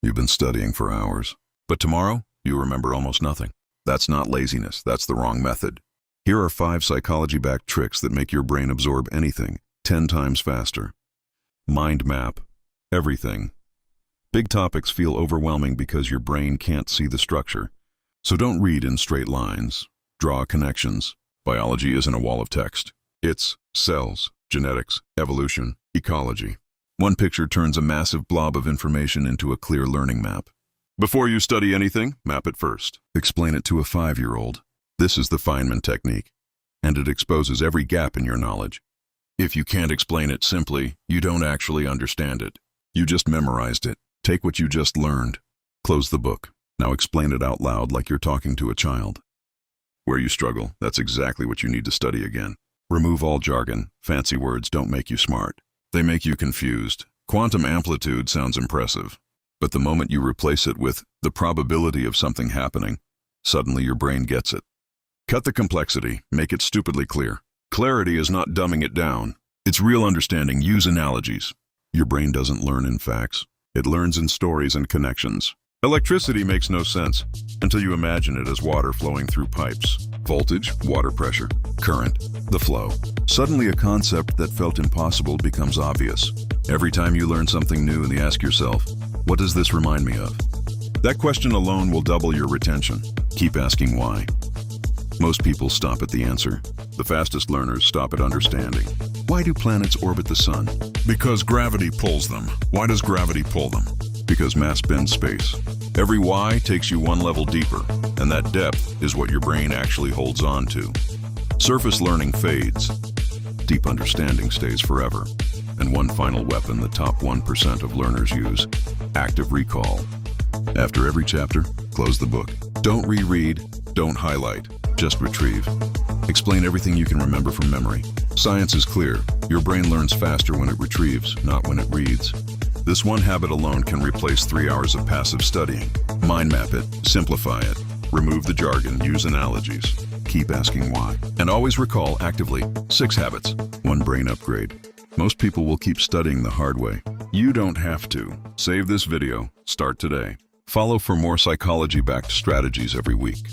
You've been studying for hours. But tomorrow, you remember almost nothing. That's not laziness, that's the wrong method. Here are 5 psychology-backed tricks that make your brain absorb anything 10 times faster. Mind map. Everything. Big topics feel overwhelming because your brain can't see the structure. So don't read in straight lines. Draw connections. Biology isn't a wall of text. It's cells, genetics, evolution, ecology. One picture turns a massive blob of information into a clear learning map. Before you study anything, map it first. Explain it to a 5-year-old. This is the Feynman Technique, and it exposes every gap in your knowledge. If you can't explain it simply, you don't actually understand it. You just memorized it. Take what you just learned. Close the book. Now explain it out loud like you're talking to a child. Where you struggle, that's exactly what you need to study again. Remove all jargon. Fancy words don't make you smart. They make you confused. Quantum amplitude sounds impressive, but the moment you replace it with the probability of something happening, suddenly your brain gets it. Cut the complexity, make it stupidly clear. Clarity is not dumbing it down. It's real understanding. Use analogies. Your brain doesn't learn in facts. It learns in stories and connections. Electricity makes no sense until you imagine it as water flowing through pipes. Voltage, water pressure, current, the flow. Suddenly a concept that felt impossible becomes obvious. Every time you learn something new and you ask yourself, what does this remind me of? That question alone will double your retention. Keep asking why. Most people stop at the answer. The fastest learners stop at understanding. Why do planets orbit the sun? Because gravity pulls them. Why does gravity pull them? Because mass bends space. Every why takes you one level deeper, and that depth is what your brain actually holds on to. Surface learning fades. Deep understanding stays forever. And one final weapon the top 1% of learners use: active recall. After every chapter, close the book. Don't reread, don't highlight, just retrieve. Explain everything you can remember from memory. Science is clear. Your brain learns faster when it retrieves, not when it reads. This one habit alone can replace 3 hours of passive studying. Mind map it, simplify it, remove the jargon, use analogies. Keep asking why. And always recall actively 6 habits, 1 brain upgrade. Most people will keep studying the hard way. You don't have to. Save this video. Start today. Follow for more psychology-backed strategies every week.